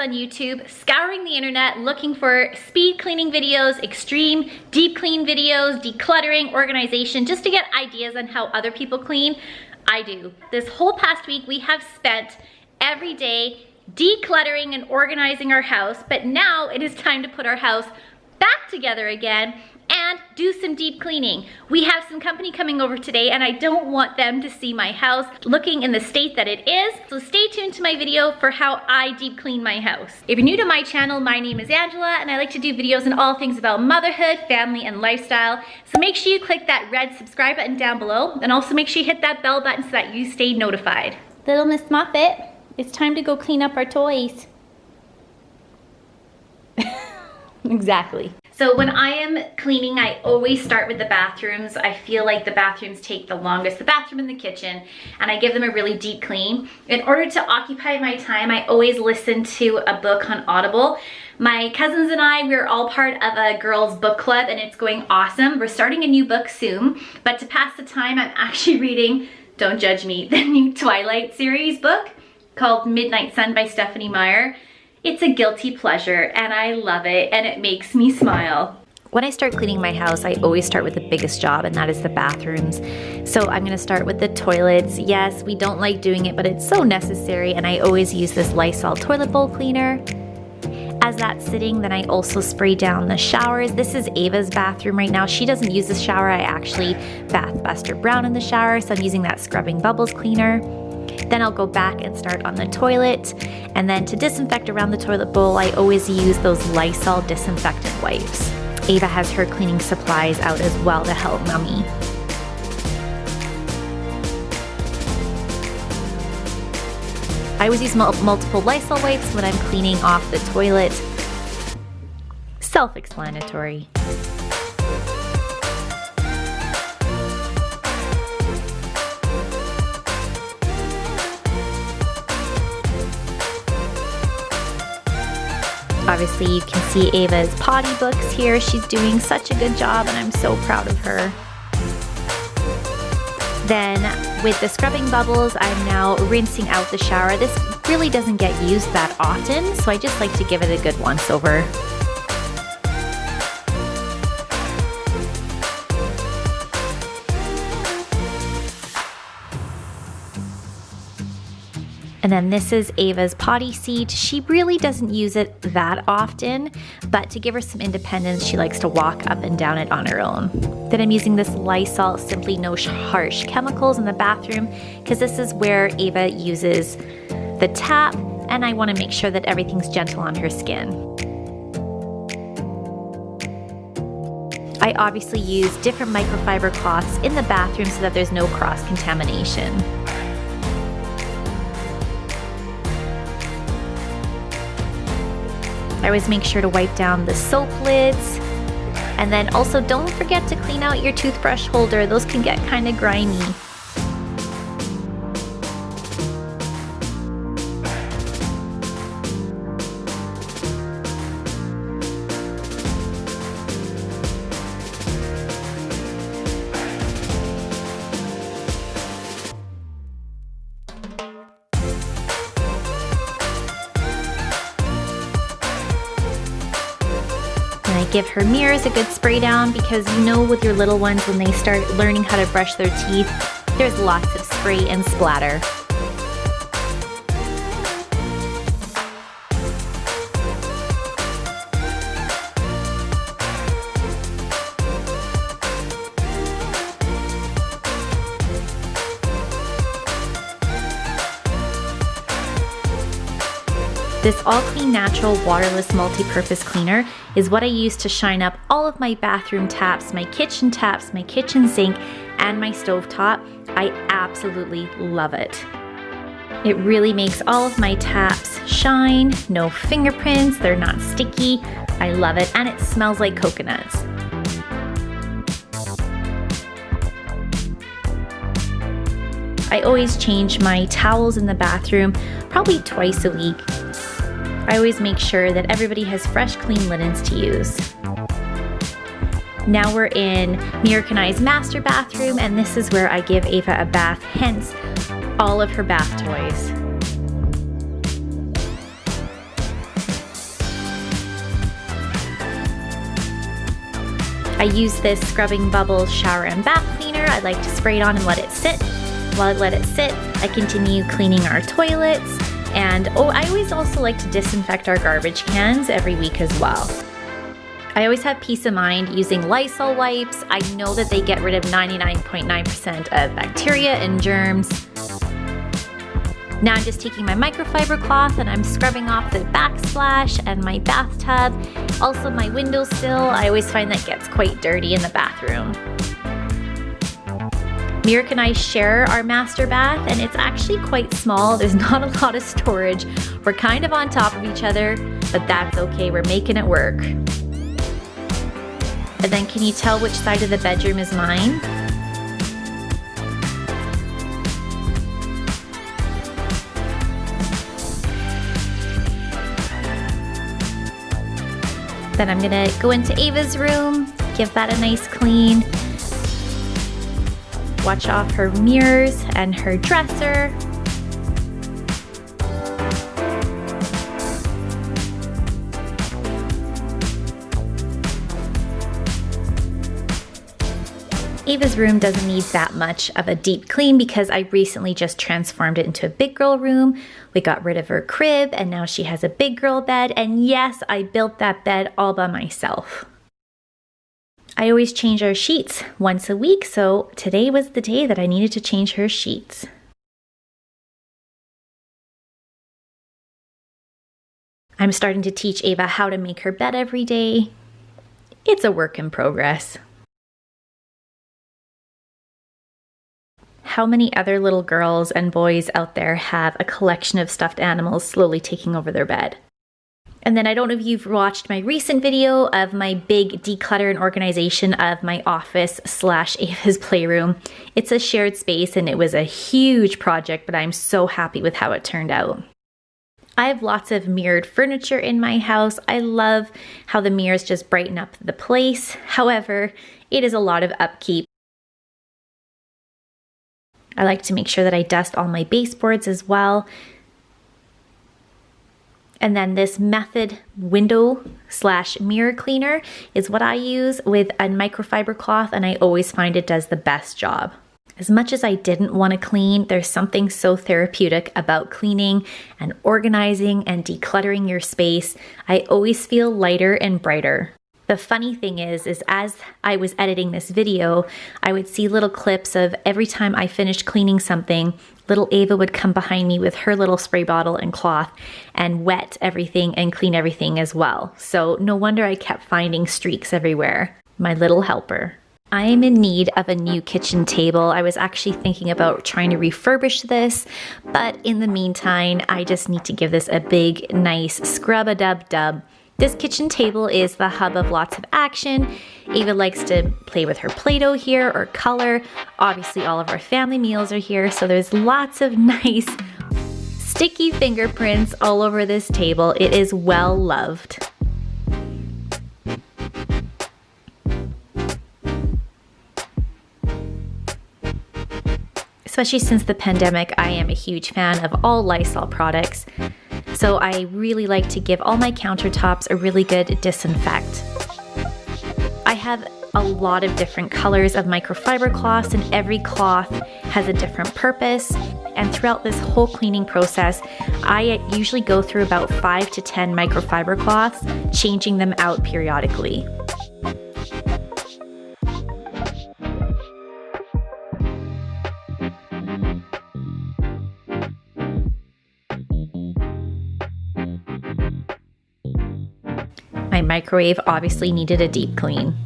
on YouTube, scouring the internet, looking for speed cleaning videos, extreme deep clean videos, decluttering, organization, just to get ideas on how other people clean. I do. This whole past week, we have spent every day decluttering and organizing our house, but now it is time to put our house back together again and do some deep cleaning. We have some company coming over today and I don't want them to see my house looking in the state that it is. So stay tuned to my video for how I deep clean my house. If you're new to my channel, my name is Angela and I like to do videos on all things about motherhood, family, and lifestyle. So make sure you click that red subscribe button down below and also make sure you hit that bell button so that you stay notified. Little Miss Muffet, it's time to go clean up our toys. Exactly. So when I am cleaning, I always start with the bathrooms. I feel like the bathrooms take the longest, the bathroom and the kitchen, and I give them a really deep clean. In order to occupy my time, I always listen to a book on Audible. My cousins and I, we're all part of a girls' book club and it's going awesome. We're starting a new book soon, but to pass the time, I'm actually reading, don't judge me, the new Twilight series book called Midnight Sun by Stephanie Meyer. It's a guilty pleasure and I love it and it makes me smile. When I start cleaning my house, I always start with the biggest job, and that is the bathrooms. So I'm gonna start with the toilets. Yes, we don't like doing it, but it's so necessary, and I always use this Lysol toilet bowl cleaner. As that's sitting, then I also spray down the showers. This is Ava's bathroom right now. She doesn't use the shower. I actually bath Buster Brown in the shower, so I'm using that scrubbing bubbles cleaner. Then I'll go back and start on the toilet. And then to disinfect around the toilet bowl, I always use those Lysol disinfectant wipes. Ava has her cleaning supplies out as well to help Mommy. I always use multiple Lysol wipes when I'm cleaning off the toilet. Self-explanatory. Obviously, you can see Ava's potty books here. She's doing such a good job and I'm so proud of her. Then with the scrubbing bubbles, I'm now rinsing out the shower. This really doesn't get used that often, so I just like to give it a good once over. And then this is Ava's potty seat. She really doesn't use it that often, but to give her some independence, she likes to walk up and down it on her own. Then I'm using this Lysol Simply No Harsh Chemicals in the bathroom because this is where Ava uses the tap, and I want to make sure that everything's gentle on her skin. I obviously use different microfiber cloths in the bathroom so that there's no cross-contamination. I always make sure to wipe down the soap lids. And then also don't forget to clean out your toothbrush holder. Those can get kind of grimy. I give her mirrors a good spray down because you know with your little ones when they start learning how to brush their teeth, there's lots of spray and splatter. This All Clean Natural Waterless Multi-Purpose Cleaner is what I use to shine up all of my bathroom taps, my kitchen sink, and my stovetop. I absolutely love it. It really makes all of my taps shine, no fingerprints, they're not sticky. I love it, and it smells like coconuts. I always change my towels in the bathroom probably twice a week. I always make sure that everybody has fresh, clean linens to use. Now we're in Mira and I's master bathroom, and this is where I give Ava a bath, hence all of her bath toys. I use this Scrubbing Bubbles shower and bath cleaner. I like to spray it on and let it sit. While I let it sit, I continue cleaning our toilets. And I always also like to disinfect our garbage cans every week as well. I always have peace of mind using Lysol wipes. I know that they get rid of 99.9% of bacteria and germs. Now I'm just taking my microfiber cloth and I'm scrubbing off the backsplash and my bathtub. Also my windowsill, I always find that gets quite dirty in the bathroom. Mirek and I share our master bath and it's actually quite small. There's not a lot of storage. We're kind of on top of each other, but that's okay. We're making it work. And then can you tell which side of the bedroom is mine? Then I'm gonna go into Ava's room, give that a nice clean. Watch off her mirrors and her dresser. Ava's room doesn't need that much of a deep clean because I recently just transformed it into a big girl room. We got rid of her crib and now she has a big girl bed, and yes, I built that bed all by myself. I always change our sheets once a week, so today was the day that I needed to change her sheets. I'm starting to teach Ava how to make her bed every day. It's a work in progress. How many other little girls and boys out there have a collection of stuffed animals slowly taking over their bed? And then I don't know if you've watched my recent video of my big declutter and organization of my office / Ava's playroom. It's a shared space and it was a huge project, but I'm so happy with how it turned out. I have lots of mirrored furniture in my house. I love how the mirrors just brighten up the place. However, it is a lot of upkeep. I like to make sure that I dust all my baseboards as well. And then this Method window / mirror cleaner is what I use with a microfiber cloth, and I always find it does the best job. As much as I didn't want to clean, there's something so therapeutic about cleaning and organizing and decluttering your space. I always feel lighter and brighter. The funny thing is as I was editing this video, I would see little clips of every time I finished cleaning something, little Ava would come behind me with her little spray bottle and cloth and wet everything and clean everything as well. So no wonder I kept finding streaks everywhere. My little helper. I am in need of a new kitchen table. I was actually thinking about trying to refurbish this, but in the meantime, I just need to give this a big, nice scrub-a-dub-dub. This kitchen table is the hub of lots of action. Ava likes to play with her Play-Doh here or color. Obviously, all of our family meals are here, so there's lots of nice sticky fingerprints all over this table. It is well loved. Especially since the pandemic, I am a huge fan of all Lysol products. So I really like to give all my countertops a really good disinfect. I have a lot of different colors of microfiber cloths, and every cloth has a different purpose. And throughout this whole cleaning process, I usually go through about 5 to 10 microfiber cloths, changing them out periodically. My microwave obviously needed a deep clean.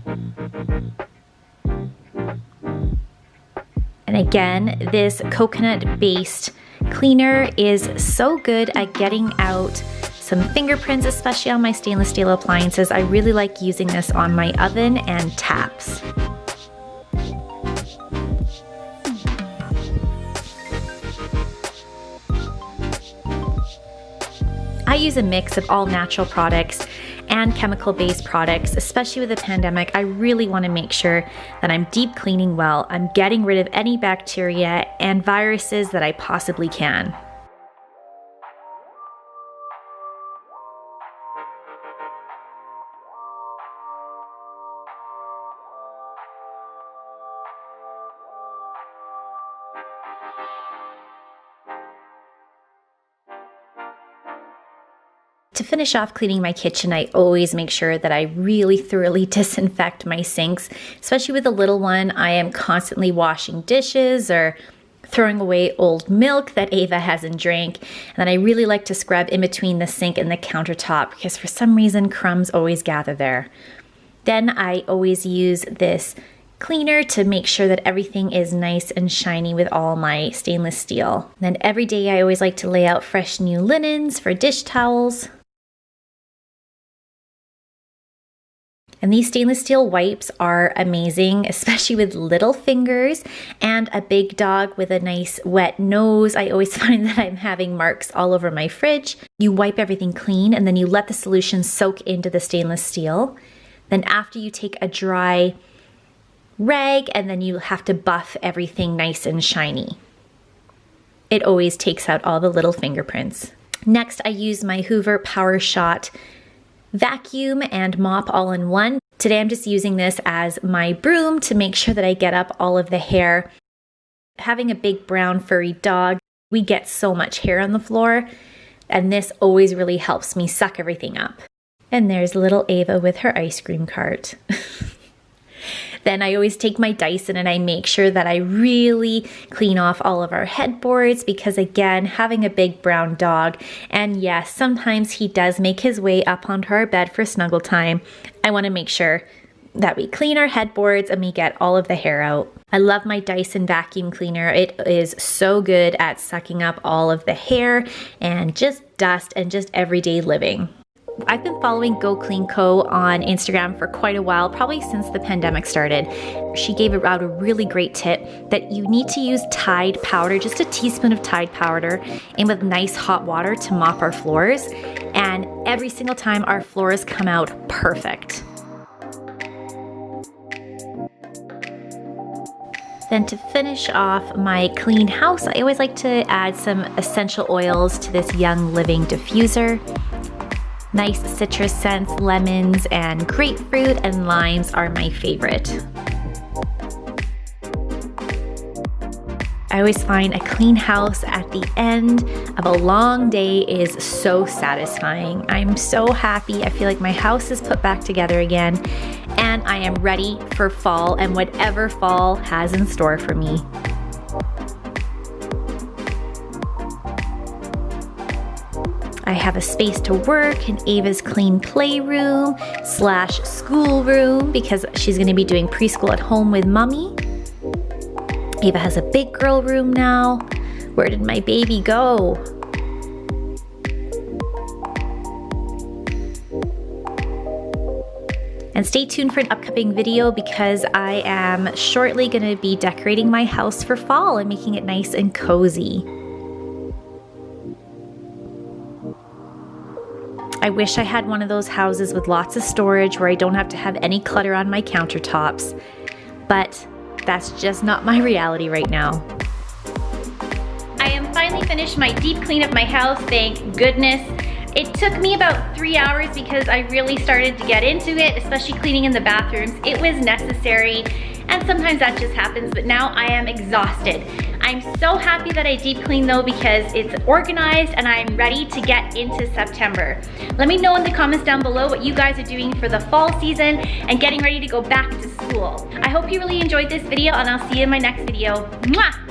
And again, this coconut-based cleaner is so good at getting out some fingerprints, especially on my stainless steel appliances. I really like using this on my oven and taps. I use a mix of all natural products and chemical-based products. Especially with the pandemic, I really want to make sure that I'm deep cleaning well. I'm getting rid of any bacteria and viruses that I possibly can. To finish off cleaning my kitchen, I always make sure that I really thoroughly disinfect my sinks, especially with the little one. I am constantly washing dishes or throwing away old milk that Ava hasn't drank. And then I really like to scrub in between the sink and the countertop because for some reason crumbs always gather there. Then I always use this cleaner to make sure that everything is nice and shiny with all my stainless steel. Then every day I always like to lay out fresh new linens for dish towels. And these stainless steel wipes are amazing, especially with little fingers and a big dog with a nice wet nose. I always find that I'm having marks all over my fridge. You wipe everything clean and then you let the solution soak into the stainless steel. Then after you take a dry rag and then you have to buff everything nice and shiny. It always takes out all the little fingerprints. Next, I use my Hoover Power Shot vacuum and mop all in one. Today I'm just using this as my broom to make sure that I get up all of the hair. Having a big brown furry dog, we get so much hair on the floor, and this always really helps me suck everything up. And there's little Ava with her ice cream cart. Then I always take my Dyson and I make sure that I really clean off all of our headboards because again, having a big brown dog, and yes, sometimes he does make his way up onto our bed for snuggle time. I want to make sure that we clean our headboards and we get all of the hair out. I love my Dyson vacuum cleaner. It is so good at sucking up all of the hair and just dust and just everyday living. I've been following Go Clean Co. on Instagram for quite a while, probably since the pandemic started. She gave out a really great tip that you need to use Tide powder, just a teaspoon of Tide powder, in with nice hot water to mop our floors. And every single time our floors come out perfect. Then to finish off my clean house, I always like to add some essential oils to this Young Living diffuser. Nice citrus scents, lemons, and grapefruit and limes are my favorite. I always find a clean house at the end of a long day is so satisfying. I'm so happy. I feel like my house is put back together again, and I am ready for fall and whatever fall has in store for me. I have a space to work in Ava's clean playroom / school room because she's gonna be doing preschool at home with mommy. Ava has a big girl room now. Where did my baby go? And stay tuned for an upcoming video because I am shortly gonna be decorating my house for fall and making it nice and cozy. I wish I had one of those houses with lots of storage where I don't have to have any clutter on my countertops, but that's just not my reality right now. I am finally finished my deep clean of my house, thank goodness. It took me about 3 hours because I really started to get into it, especially cleaning in the bathrooms. It was necessary, and sometimes that just happens, but now I am exhausted. I'm so happy that I deep cleaned though because it's organized and I'm ready to get into September. Let me know in the comments down below what you guys are doing for the fall season and getting ready to go back to school. I hope you really enjoyed this video and I'll see you in my next video. Mwah!